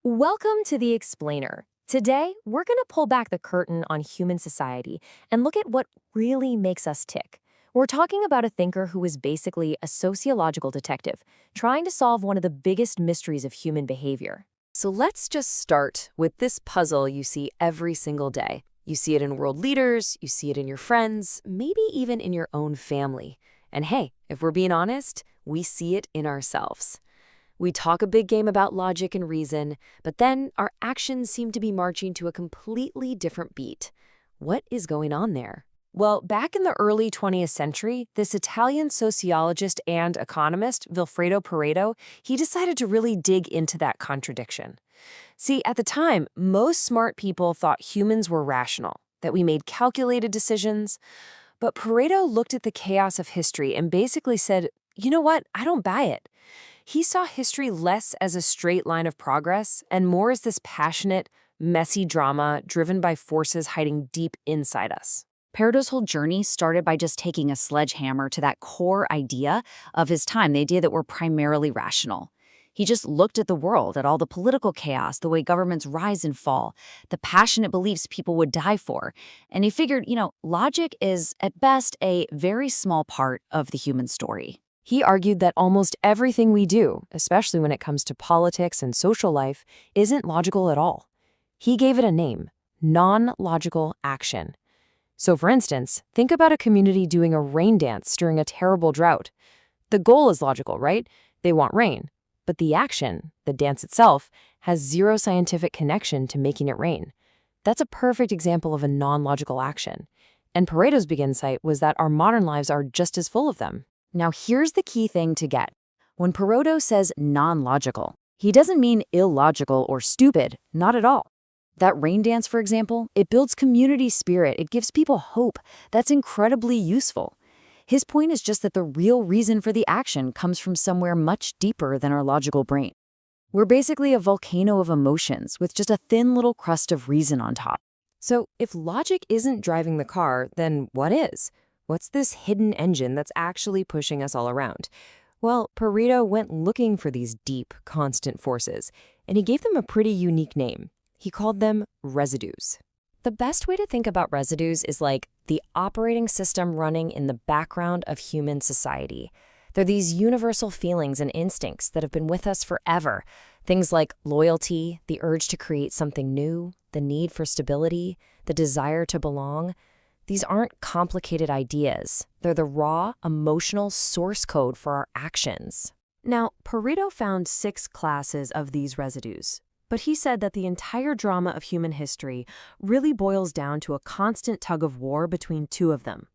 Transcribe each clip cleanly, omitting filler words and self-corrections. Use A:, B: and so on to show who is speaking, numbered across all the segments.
A: Welcome to The Explainer. Today, we're going to pull back the curtain on human society and look at what really makes us tick. We're talking about a thinker who is basically a sociological detective, trying to solve one of the biggest mysteries of human behavior.
B: So let's just start with this puzzle you see every single day. You see it in world leaders, you see it in your friends, maybe even in your own family. And hey, if we're being honest, we see it in ourselves. We talk a big game about logic and reason, but then our actions seem to be marching to a completely different beat. What is going on there?
A: Well, back in the early 20th century, this Italian sociologist and economist, Vilfredo Pareto, he decided to really dig into that contradiction. See, at the time, most smart people thought humans were rational, that we made calculated decisions. But Pareto looked at the chaos of history and basically said, you know what, I don't buy it. He saw history less as a straight line of progress and more as this passionate, messy drama driven by forces hiding deep inside us.
C: Pareto's whole journey started by just taking a sledgehammer to that core idea of his time, the idea that we're primarily rational. He just looked at the world, at all the political chaos, the way governments rise and fall, the passionate beliefs people would die for. And he figured, logic is, at best, a very small part of the human story.
A: He argued that almost everything we do, especially when it comes to politics and social life, isn't logical at all. He gave it a name: non-logical action. So for instance, think about a community doing a rain dance during a terrible drought. The goal is logical, right? They want rain. But the action, the dance itself, has zero scientific connection to making it rain. That's a perfect example of a non-logical action. And Pareto's big insight was that our modern lives are just as full of them.
C: Now, here's the key thing to get. When Pareto says non-logical, he doesn't mean illogical or stupid, not at all. That rain dance, for example, it builds community spirit. It gives people hope. That's incredibly useful. His point is just that the real reason for the action comes from somewhere much deeper than our logical brain. We're basically a volcano of emotions with just a thin little crust of reason on top.
A: So if logic isn't driving the car, then what is? What's this hidden engine that's actually pushing us all around? Well, Pareto went looking for these deep, constant forces, and he gave them a pretty unique name. He called them residues. The best way to think about residues is like the operating system running in the background of human society. They're these universal feelings and instincts that have been with us forever. Things like loyalty, the urge to create something new, the need for stability, the desire to belong. These aren't complicated ideas. They're the raw, emotional source code for our actions. Now, Pareto found 6 classes of these residues. But he said that the entire drama of human history really boils down to a constant tug of war between 2 of them.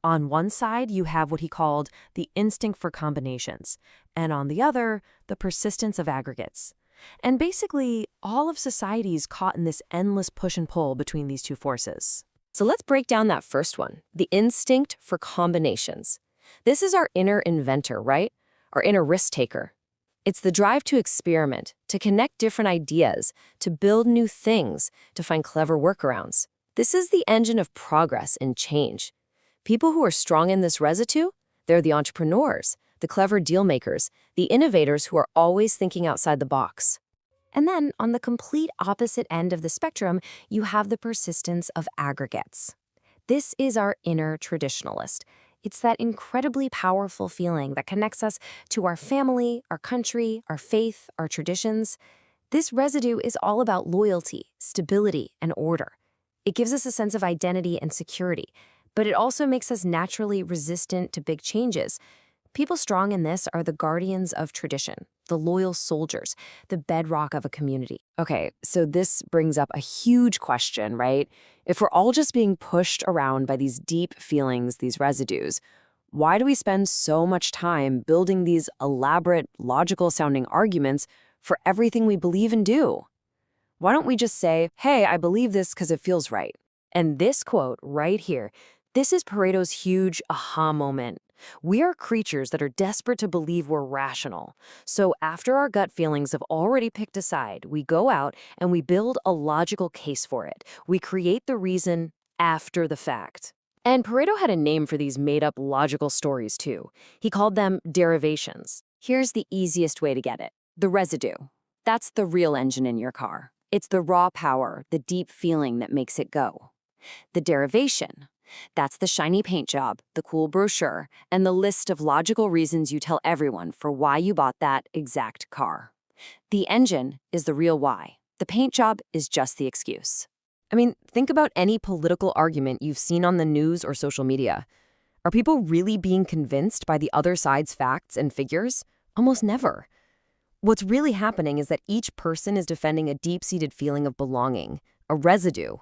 A: On one side, you have what he called the instinct for combinations, and on the other, the persistence of aggregates. And basically, all of society is caught in this endless push and pull between these 2 forces. So let's break down that first one, the instinct for combinations. This is our inner inventor, right? Our inner risk-taker. It's the drive to experiment, to connect different ideas, to build new things, to find clever workarounds. This is the engine of progress and change. People who are strong in this residue, they're the entrepreneurs, the clever deal makers, the innovators who are always thinking outside the box. And then, on the complete opposite end of the spectrum, you have the persistence of aggregates. This is our inner traditionalist. It's that incredibly powerful feeling that connects us to our family, our country, our faith, our traditions. This residue is all about loyalty, stability, and order. It gives us a sense of identity and security, but it also makes us naturally resistant to big changes. People strong in this are the guardians of tradition, the loyal soldiers, the bedrock of a community. Okay, so this brings up a huge question, right? If we're all just being pushed around by these deep feelings, these residues, why do we spend so much time building these elaborate, logical-sounding arguments for everything we believe and do? Why don't we just say, hey, I believe this because it feels right? And this quote right here, this is Pareto's huge aha moment. We are creatures that are desperate to believe we're rational. So after our gut feelings have already picked a side, we go out and we build a logical case for it. We create the reason after the fact. And Pareto had a name for these made-up logical stories too. He called them derivations. Here's the easiest way to get it: the residue.
C: That's the real engine in your car. It's the raw power, the deep feeling that makes it go. The derivation. That's the shiny paint job, the cool brochure, and the list of logical reasons you tell everyone for why you bought that exact car. The engine is the real why. The paint job is just the excuse.
B: I mean, think about any political argument you've seen on the news or social media. Are people really being convinced by the other side's facts and figures? Almost never. What's really happening is that each person is defending a deep-seated feeling of belonging, a residue.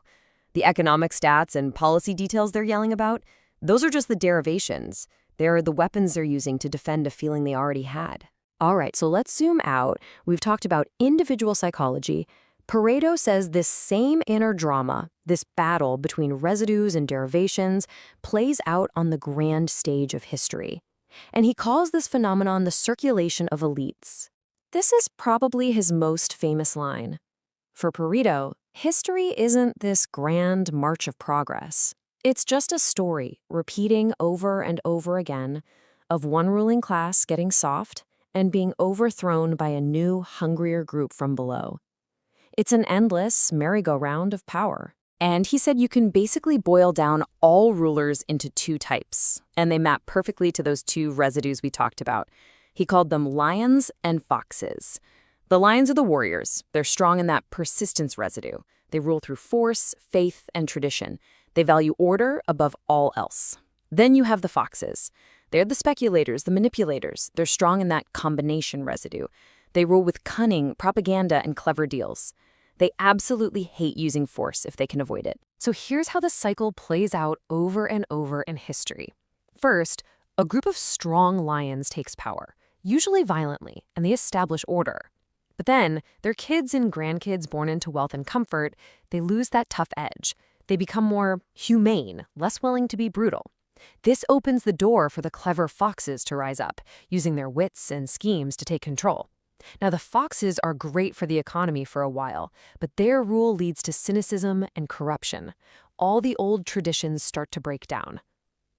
B: The economic stats and policy details they're yelling about, those are just the derivations. They're the weapons they're using to defend a feeling they already had. All right, so let's zoom out. We've talked about individual psychology. Pareto says this same inner drama, this battle between residues and derivations, plays out on the grand stage of history. And he calls this phenomenon the circulation of elites. This is probably his most famous line. For Pareto, history isn't this grand march of progress. It's just a story repeating over and over again of one ruling class getting soft and being overthrown by a new, hungrier group from below. It's an endless merry-go-round of power. And he said you can basically boil down all rulers into two types, and they map perfectly to those two residues we talked about. He called them lions and foxes. The lions are the warriors. They're strong in that persistence residue. They rule through force, faith, and tradition. They value order above all else. Then you have the foxes. They're the speculators, the manipulators. They're strong in that combination residue. They rule with cunning, propaganda, and clever deals. They absolutely hate using force if they can avoid it. So here's how the cycle plays out over and over in history. First, a group of strong lions takes power, usually violently, and they establish order. But then, their kids and grandkids born into wealth and comfort, they lose that tough edge. They become more humane, less willing to be brutal. This opens the door for the clever foxes to rise up, using their wits and schemes to take control. Now, the foxes are great for the economy for a while, but their rule leads to cynicism and corruption. All the old traditions start to break down.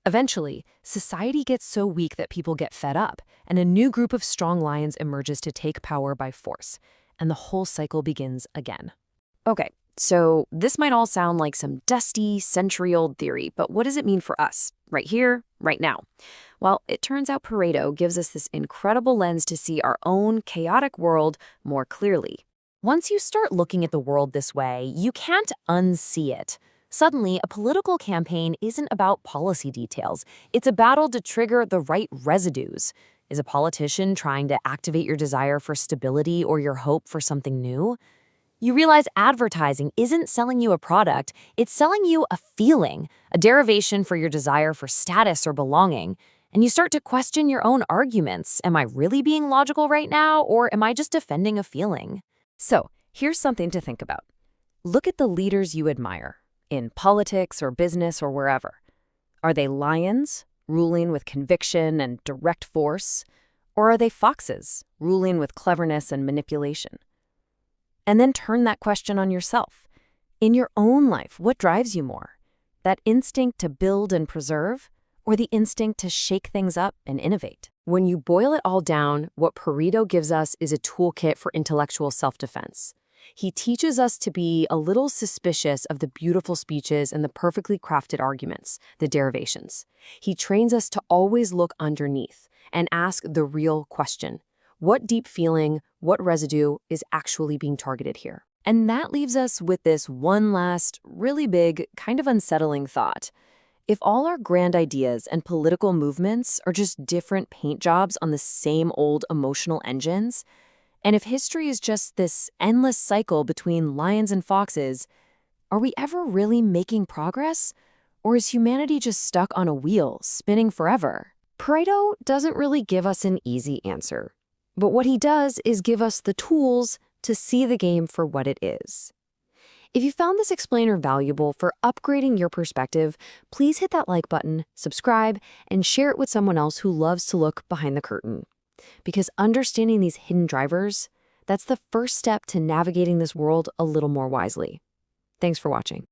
B: Eventually, society gets so weak that people get fed up, and a new group of strong lions emerges to take power by force, and the whole cycle begins again. Okay, so this might all sound like some dusty, century-old theory, but what does it mean for us, right here, right now? Well, it turns out Pareto gives us this incredible lens to see our own chaotic world more clearly. Once you start looking at the world this way, you can't unsee it. Suddenly, a political campaign isn't about policy details. It's a battle to trigger the right residues. Is a politician trying to activate your desire for stability or your hope for something new? You realize advertising isn't selling you a product, it's selling you a feeling, a derivation for your desire for status or belonging. And you start to question your own arguments. Am I really being logical right now, or am I just defending a feeling? So, here's something to think about. Look at the leaders you admire, in politics or business or wherever. Are they lions, ruling with conviction and direct force? Or are they foxes, ruling with cleverness and manipulation? And then turn that question on yourself. In your own life, what drives you more? That instinct to build and preserve, or the instinct to shake things up and innovate? When you boil it all down, what Pareto gives us is a toolkit for intellectual self-defense. He teaches us to be a little suspicious of the beautiful speeches and the perfectly crafted arguments, the derivations. He trains us to always look underneath and ask the real question. What deep feeling, what residue is actually being targeted here? And that leaves us with this one last, really big, kind of unsettling thought. If all our grand ideas and political movements are just different paint jobs on the same old emotional engines, and if history is just this endless cycle between lions and foxes, are we ever really making progress? Or is humanity just stuck on a wheel, spinning forever? Pareto doesn't really give us an easy answer. But what he does is give us the tools to see the game for what it is. If you found this explainer valuable for upgrading your perspective, please hit that like button, subscribe, and share it with someone else who loves to look behind the curtain. Because understanding these hidden drivers, that's the first step to navigating this world a little more wisely. Thanks for watching.